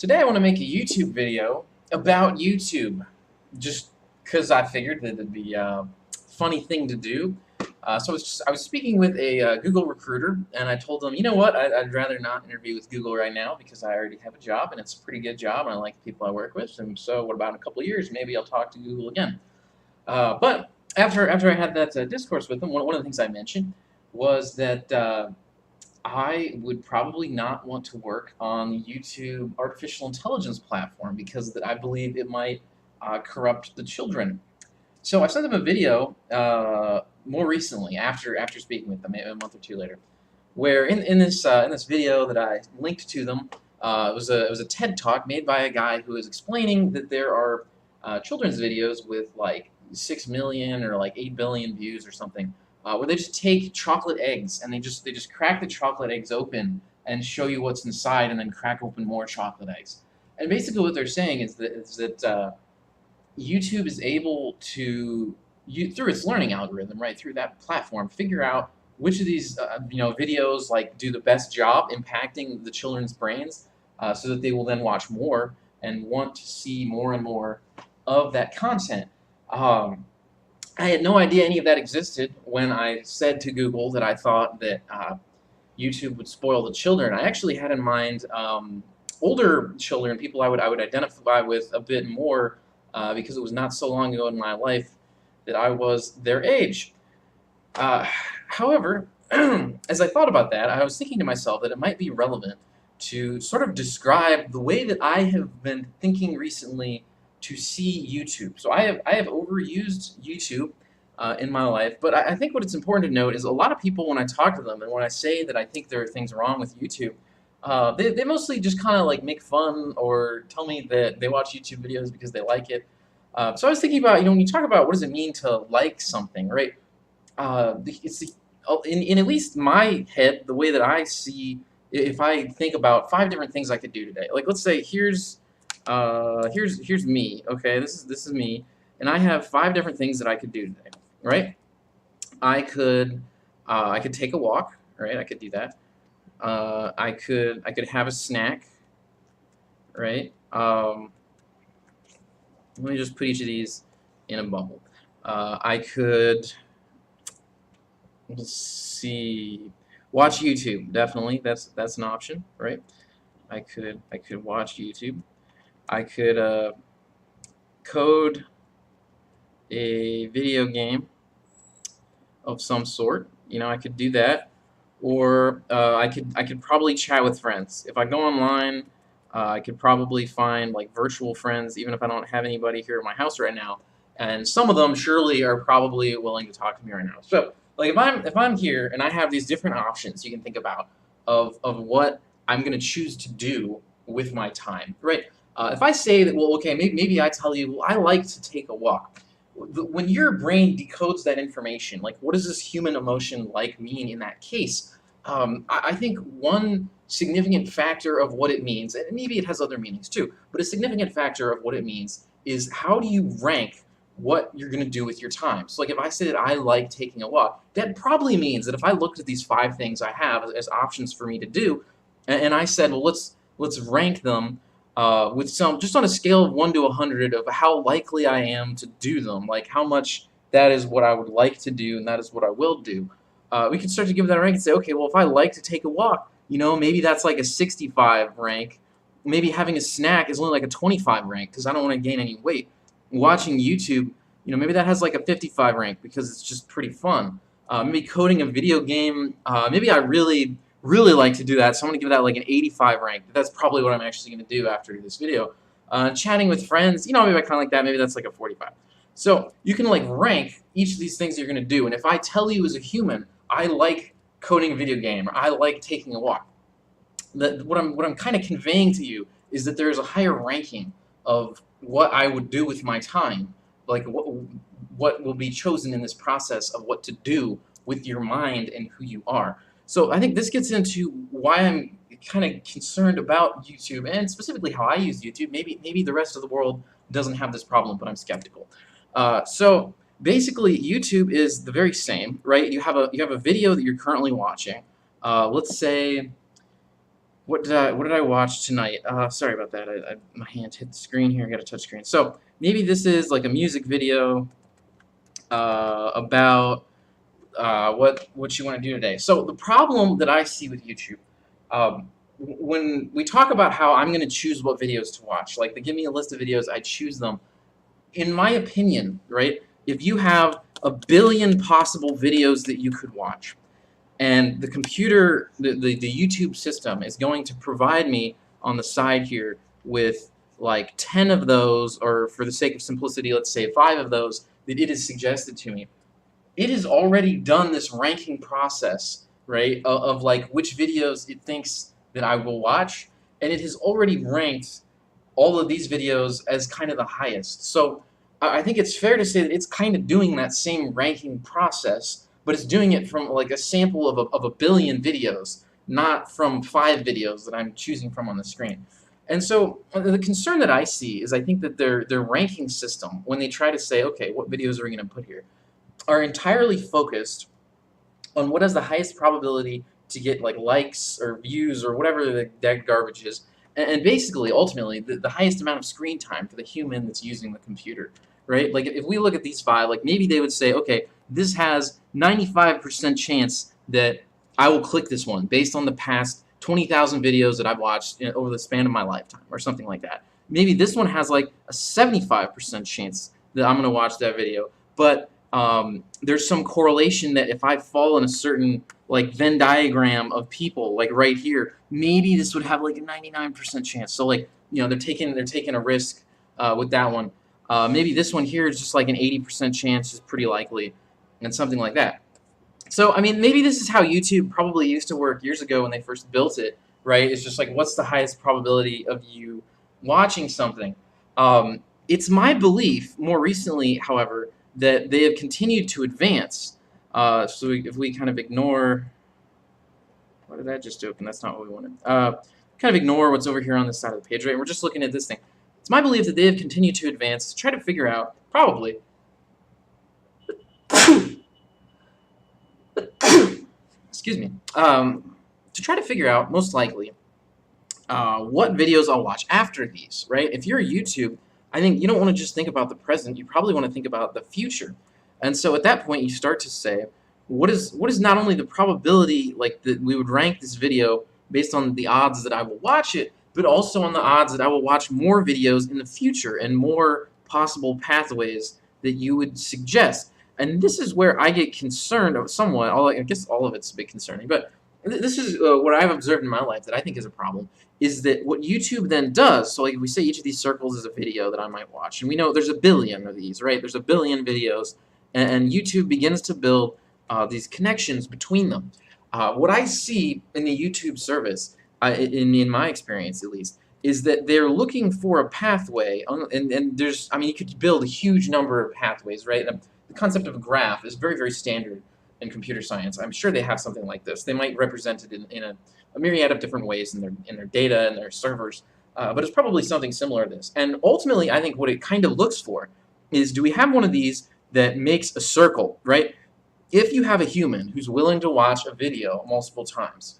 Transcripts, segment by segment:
Today I want to make a YouTube video about YouTube, just because I figured that it'd be a funny thing to do. So I was speaking with a Google recruiter, and I told them, you know what, I'd rather not interview with Google right now because I already have a job, and it's a pretty good job, and I like the people I work with. And so, what about in a couple of years? Maybe I'll talk to Google again. But after I had that discourse with them, one of the things I mentioned was that I would probably not want to work on the YouTube artificial intelligence platform because I believe it might corrupt the children. So I sent them a video more recently, after speaking with them, maybe a month or two later, where in this video that I linked to them, it was a TED talk made by a guy who was explaining that there are children's videos with like 6 million or like 8 billion views or something, where they just take chocolate eggs and they just crack the chocolate eggs open and show you what's inside, and then crack open more chocolate eggs. And basically, what they're saying is that YouTube is able to, through its learning algorithm, right, through that platform, figure out which of these videos like do the best job impacting the children's brains, so that they will then watch more and want to see more and more of that content. I had no idea any of that existed when I said to Google that I thought that YouTube would spoil the children. I actually had in mind older children, people I would identify with a bit more, because it was not so long ago in my life that I was their age. However, as I thought about that, I was thinking to myself that it might be relevant to sort of describe the way that I have been thinking recently to see YouTube. So I have overused YouTube in my life, but I think what it's important to note is a lot of people, when I talk to them and when I say that I think there are things wrong with YouTube, they mostly just kind of like make fun or tell me that they watch YouTube videos because they like it. So I was thinking about, when you talk about what does it mean to like something, right? In at least my head, the way that I see, if I think about 5 different things I could do today. Like, let's say here's me. Okay, this is me, and I have 5 different things that I could do today, right? I could take a walk, right? I could do that. I could have a snack, right? Let me just put each of these in a bubble. I could, let's see, watch YouTube. Definitely, that's an option, right? I could watch YouTube. I could code a video game of some sort. I could do that. Or I could probably chat with friends. If I go online, I could probably find like virtual friends, even if I don't have anybody here at my house right now. And some of them surely are probably willing to talk to me right now. So, like, if I'm here and I have these different options you can think about of what I'm going to choose to do with my time, right? If I say that, well, okay, maybe I tell you, well, I like to take a walk. When your brain decodes that information, like, what does this human emotion like mean in that case? I think one significant factor of what it means, and maybe it has other meanings too, but a significant factor of what it means is how do you rank what you're going to do with your time. So, like, if I say that I like taking a walk, that probably means that if I looked at these 5 things I have as options for me to do, and I said, well, let's rank them with some, just on a scale of 1 to 100 of how likely I am to do them, like how much that is what I would like to do and that is what I will do. We can start to give that a rank and say, okay, well, if I like to take a walk, maybe that's like a 65 rank. Maybe having a snack is only like a 25 rank because I don't want to gain any weight. Watching YouTube, maybe that has like a 55 rank because it's just pretty fun. Maybe coding a video game, maybe I really like to do that, so I'm going to give that like an 85 rank. That's probably what I'm actually going to do after this video. Chatting with friends, maybe I kind of like that. Maybe that's like a 45. So you can like rank each of these things you're going to do. And if I tell you as a human, I like coding a video game, or I like taking a walk, what I'm kind of conveying to you is that there is a higher ranking of what I would do with my time, like what will be chosen in this process of what to do with your mind and who you are. So I think this gets into why I'm kind of concerned about YouTube, and specifically how I use YouTube. Maybe the rest of the world doesn't have this problem, but I'm skeptical. So basically, YouTube is the very same, right? You have a video that you're currently watching. Let's say what did I watch tonight? Sorry about that. My hand hit the screen here. I got a touch screen. So maybe this is like a music video about what you want to do today. So the problem that I see with YouTube, when we talk about how I'm going to choose what videos to watch, like they give me a list of videos, I choose them. In my opinion, right? If you have a billion possible videos that you could watch, and the computer, the YouTube system is going to provide me on the side here with like 10 of those, or for the sake of simplicity, let's say 5 of those that it is suggested to me. It has already done this ranking process, right, of like which videos it thinks that I will watch, and it has already ranked all of these videos as kind of the highest. So I think it's fair to say that it's kind of doing that same ranking process, but it's doing it from like a sample of a billion videos, not from 5 videos that I'm choosing from on the screen. And so the concern that I see is I think that their ranking system, when they try to say, okay, what videos are we going to put here, are entirely focused on what has the highest probability to get like likes or views or whatever that garbage is, and basically, ultimately, the highest amount of screen time for the human that's using the computer, right? Like if we look at these 5, like maybe they would say, okay, this has 95% chance that I will click this one based on the past 20,000 videos that I've watched over the span of my lifetime, or something like that. Maybe this one has like a 75% chance that I'm going to watch that video, but there's some correlation that if I fall in a certain like Venn diagram of people, like right here, maybe this would have like a 99% chance. So like, you know, they're taking a risk with that one. Maybe this one here is just like an 80% chance, is pretty likely, and something like that. So I mean, maybe this is how YouTube probably used to work years ago when they first built it, right? It's just like, what's the highest probability of you watching something? It's my belief, more recently, however, that they have continued to advance. So if we kind of ignore, what did that just open? That's not what we wanted. Kind of ignore what's over here on this side of the page, right? We're just looking at this thing. It's my belief that they have continued to advance to try to figure out, probably, excuse me, to try to figure out, most likely, what videos I'll watch after these, right? If you're YouTube, I think you don't want to just think about the present, you probably want to think about the future. And so at that point you start to say, what is not only the probability like that we would rank this video based on the odds that I will watch it, but also on the odds that I will watch more videos in the future and more possible pathways that you would suggest. And this is where I get concerned somewhat. I guess all of it's a bit concerning, but this is what I've observed in my life that I think is a problem, is that what YouTube then does, so like we say each of these circles is a video that I might watch, and we know there's a billion of these, right? There's a billion videos, and YouTube begins to build these connections between them. What I see in the YouTube service, in my experience at least, is that they're looking for a pathway, and there's, I mean, you could build a huge number of pathways, right? The concept of a graph is very, very standard in computer science. I'm sure they have something like this. They might represent it in a myriad of different ways in their data and their servers, but it's probably something similar to this. And ultimately, I think what it kind of looks for is, do we have one of these that makes a circle, right? If you have a human who's willing to watch a video multiple times,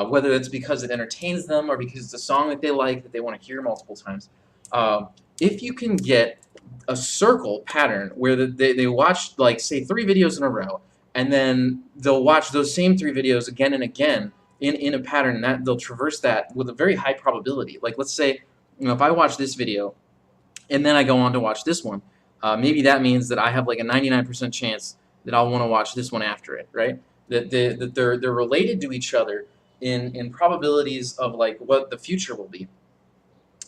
whether it's because it entertains them or because it's a song that they like that they want to hear multiple times, if you can get a circle pattern where they watch, like, say, 3 videos in a row, and then they'll watch those same 3 videos again and again in a pattern, and that they'll traverse that with a very high probability. Like, let's say, you know, if I watch this video and then I go on to watch this one, maybe that means that I have like a 99% chance that I'll want to watch this one after it, right? That they're related to each other in probabilities of like what the future will be.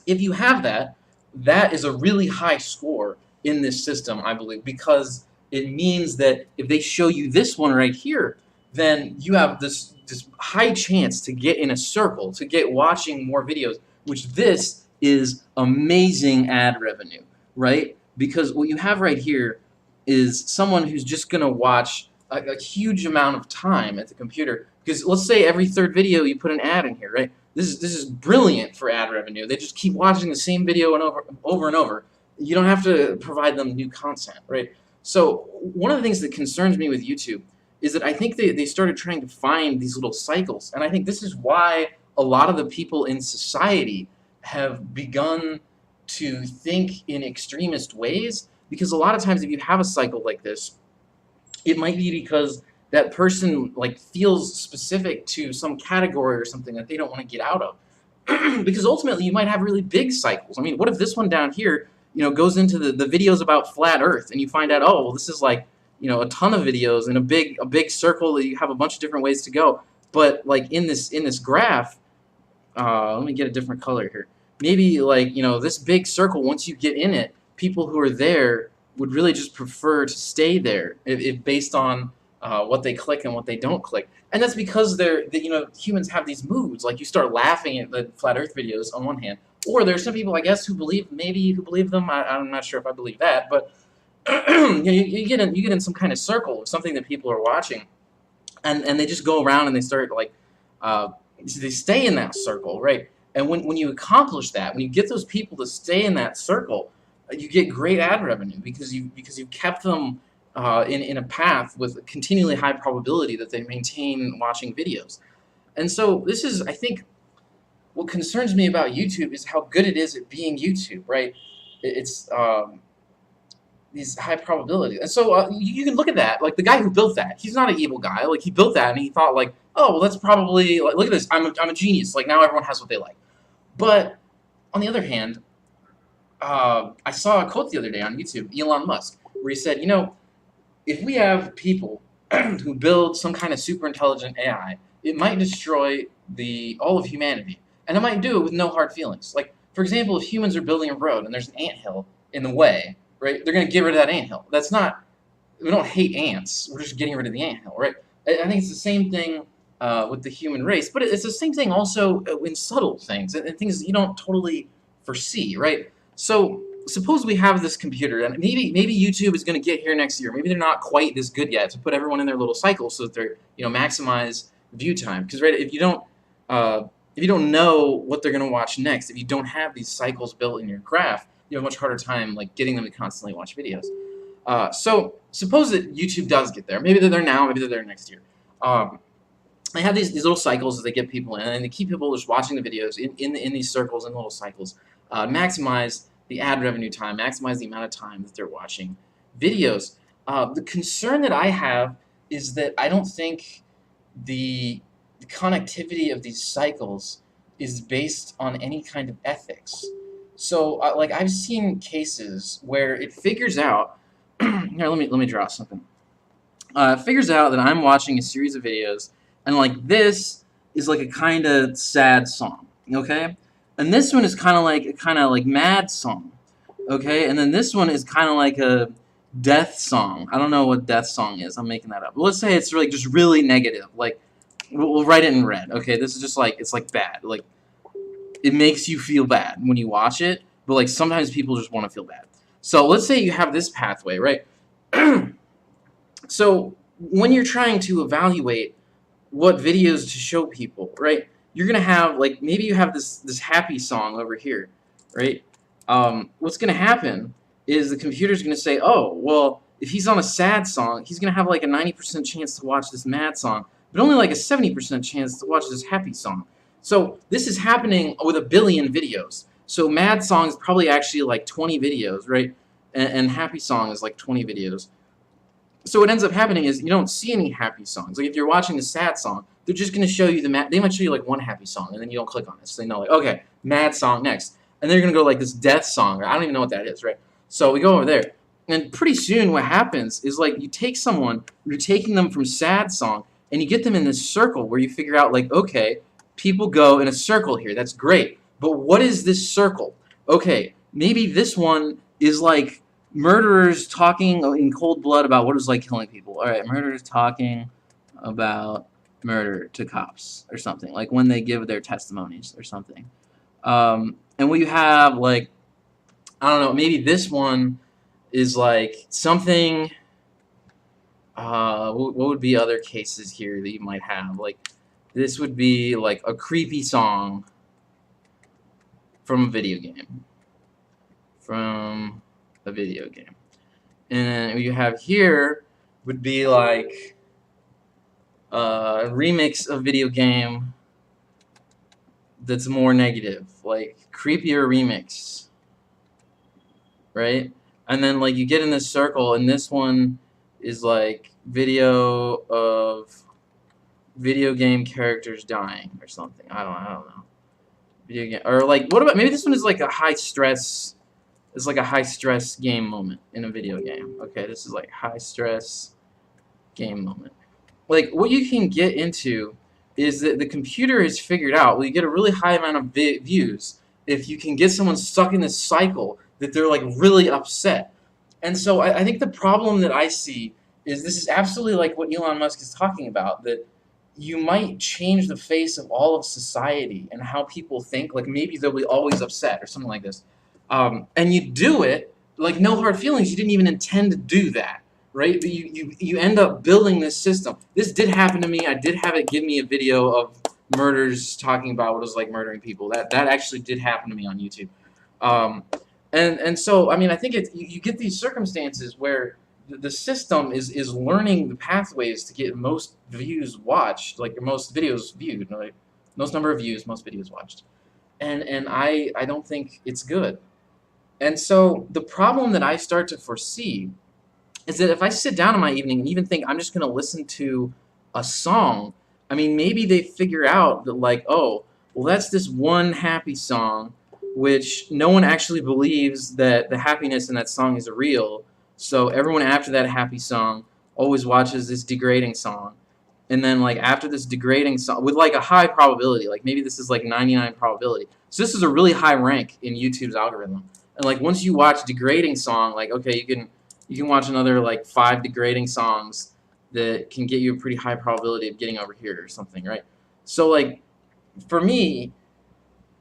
If you have that, that is a really high score in this system, I believe, because it means that if they show you this one right here, then you have this high chance to get in a circle, to get watching more videos, which this is amazing ad revenue, right? Because what you have right here is someone who's just going to watch a huge amount of time at the computer. Because let's say every 3rd video you put an ad in here, right? This is brilliant for ad revenue. They just keep watching the same video and over and over. You don't have to provide them new content, right? So one of the things that concerns me with YouTube is that I think they started trying to find these little cycles, and I think this is why a lot of the people in society have begun to think in extremist ways, because a lot of times if you have a cycle like this, it might be because that person like feels specific to some category or something that they don't want to get out of. Because ultimately you might have really big cycles. I mean, what if this one down here, goes into the videos about flat Earth, and you find out, oh, well, this is like, a ton of videos in a big circle that you have a bunch of different ways to go. But like in this graph, let me get a different color here. Maybe like, this big circle, once you get in it, people who are there would really just prefer to stay there if based on what they click and what they don't click. And that's because humans have these moods. Like you start laughing at the flat Earth videos on one hand, or there's some people, I guess, who believe them. I'm not sure if I believe that, but you get in some kind of circle of something that people are watching, and they just go around and they start like they stay in that circle, right? And when you accomplish that, when you get those people to stay in that circle, you get great ad revenue because you've kept them in a path with a continually high probability that they maintain watching videos. And so this is, I think, what concerns me about YouTube is how good it is at being YouTube, right? It's these high probabilities. And so you can look at that, like the guy who built that, he's not an evil guy. Like he built that and he thought like, oh, well, that's probably, like, look at this, I'm a genius. Like now everyone has what they like. But on the other hand, I saw a quote the other day on YouTube, Elon Musk, where he said, if we have people who build some kind of super intelligent AI, it might destroy all of humanity. And it might do it with no hard feelings. Like, for example, if humans are building a road and there's an anthill in the way, right, they're going to get rid of that anthill. We don't hate ants, we're just getting rid of the anthill, right? I think it's the same thing with the human race, but it's the same thing also in subtle things and things that you don't totally foresee, right? So suppose we have this computer, and maybe YouTube is going to get here next year. Maybe they're not quite this good yet to put everyone in their little cycle so that they're maximize view time. Because right, if you don't know what they're going to watch next, if you don't have these cycles built in your graph, you have a much harder time like getting them to constantly watch videos. So suppose that YouTube does get there. Maybe they're there now. Maybe they're there next year. They have these little cycles that they get people in, and they keep people just watching the videos in these circles and little cycles. Maximize the ad revenue time, maximize the amount of time that they're watching videos. The concern that I have is that I don't think the connectivity of these cycles is based on any kind of ethics. So, like I've seen cases where it figures out. Here, let me draw something. It figures out that I'm watching a series of videos, and like this is like a kind of sad song, okay? And this one is kind of like mad song, okay? And then this one is kind of like a death song. I don't know what death song is. I'm making that up. But let's say it's really just really negative. Like we'll write it in red. Okay, this is just like it's like bad. Like it makes you feel bad when you watch it. But like sometimes people just want to feel bad. So let's say you have this pathway, right? So when you're trying to evaluate what videos to show people, right? You're gonna have like maybe you have this happy song over here, right? What's gonna happen is the computer's gonna say, oh, well, if he's on a sad song, he's gonna have like a 90% chance to watch this mad song, but only like a 70% chance to watch this happy song. So this is happening with 1 billion videos. So mad song is probably actually like 20 videos, right? And happy song is like 20 videos. So what ends up happening is you don't see any happy songs. Like if you're watching a sad song, they're just going to show you they might show you like one happy song, and then you don't click on it. So they know like, okay, mad song next. And they're going to go like this death song, or I don't even know what that is, right? So we go over there. And pretty soon what happens is like you take someone, you're taking them from sad song, and you get them in this circle where you figure out like, okay, people go in a circle here. That's great. But what is this circle? Okay, maybe this one is like murderers talking in cold blood about what it was like killing people. All right, murderers talking about murder to cops or something, like when they give their testimonies or something. And we have like, I don't know, maybe this one is like something. What would be other cases here that you might have? Like this would be like a creepy song from a video game. From a video game. And what you have here would be like a remix of video game that's more negative, like Creepier Remix, right? And then like you get in this circle, and this one is like video of video game characters dying or something. I don't know. Video game, or like, what about, maybe this one is like a high stress. It's like a high stress game moment in a video game. Okay, this is like high stress game moment. Like, what you can get into is that the computer has figured out, well, you get a really high amount of views if you can get someone stuck in this cycle that they're like really upset. And so I think the problem that I see is this is absolutely like what Elon Musk is talking about, that you might change the face of all of society and how people think. Like maybe they'll be always upset or something like this. And you do it, like no hard feelings. You didn't even intend to do that, right? But you end up building this system. This did happen to me. I did have it give me a video of murders talking about what it was like murdering people. That actually did happen to me on YouTube. Um, and so I mean I think you get these circumstances where the system is learning the pathways to get most views watched, like most videos viewed, like most number of views, most videos watched, and I don't think it's good. And so the problem that I start to foresee is that if I sit down in my evening and even think I'm just going to listen to a song, I mean, maybe they figure out that, like, oh, well, that's this one happy song, which no one actually believes that the happiness in that song is real. So everyone after that happy song always watches this degrading song. And then, like, after this degrading song, with, like, a high probability, like, maybe this is, like, 99 probability. So this is a really high rank in YouTube's algorithm. And, like, once you watch degrading song, like, okay, you can watch another like 5 degrading songs that can get you a pretty high probability of getting over here or something, right? So like for me,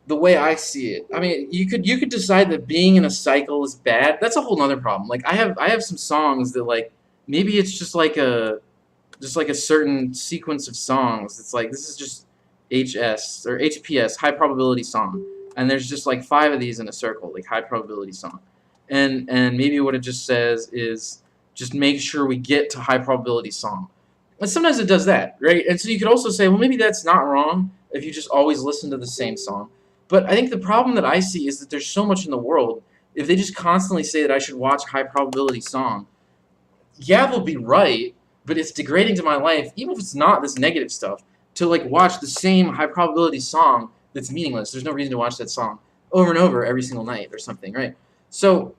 the way I see it, I mean, you could decide that being in a cycle is bad. That's a whole other problem. Like I have some songs that, like, maybe it's just like a certain sequence of songs. It's like this is just HS or HPS, high probability song, and there's just like 5 of these in a circle, like high probability song, and maybe what it just says is just make sure we get to high probability song. And sometimes it does that, right? And so you could also say, well, maybe that's not wrong if you just always listen to the same song. But I think the problem that I see is that there's so much in the world. If they just constantly say that I should watch a high probability song, yeah, they'll be right, but it's degrading to my life, even if it's not this negative stuff, to like watch the same high probability song that's meaningless. There's no reason to watch that song over and over every single night or something, right? So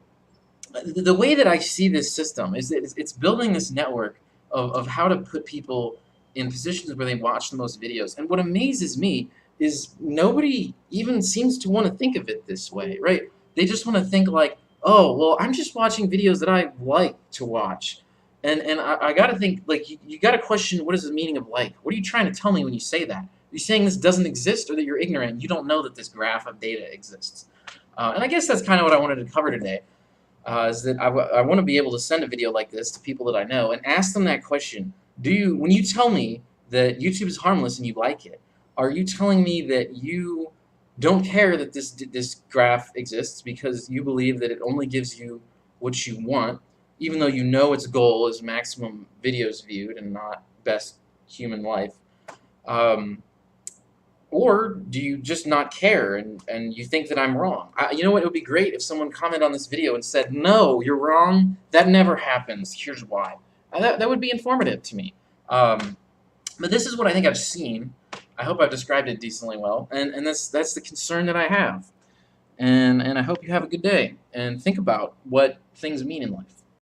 the way that I see this system is that it's building this network of how to put people in positions where they watch the most videos. And what amazes me is nobody even seems to want to think of it this way, right? They just want to think like, oh, well, I'm just watching videos that I like to watch. And I got to think, like, you got to question, what is the meaning of like? What are you trying to tell me when you say that? Are you saying this doesn't exist, or that you're ignorant? You don't know that this graph of data exists. And I guess that's kind of what I wanted to cover today. Is that I want to be able to send a video like this to people that I know and ask them that question. When you tell me that YouTube is harmless and you like it, are you telling me that you don't care that this graph exists because you believe that it only gives you what you want, even though you know its goal is maximum videos viewed and not best human life? Um, or do you just not care and you think that I'm wrong? You know what? It would be great if someone commented on this video and said, no, you're wrong. That never happens. Here's why. That would be informative to me. But this is what I think I've seen. I hope I've described it decently well. And that's the concern that I have. And I hope you have a good day. And think about what things mean in life.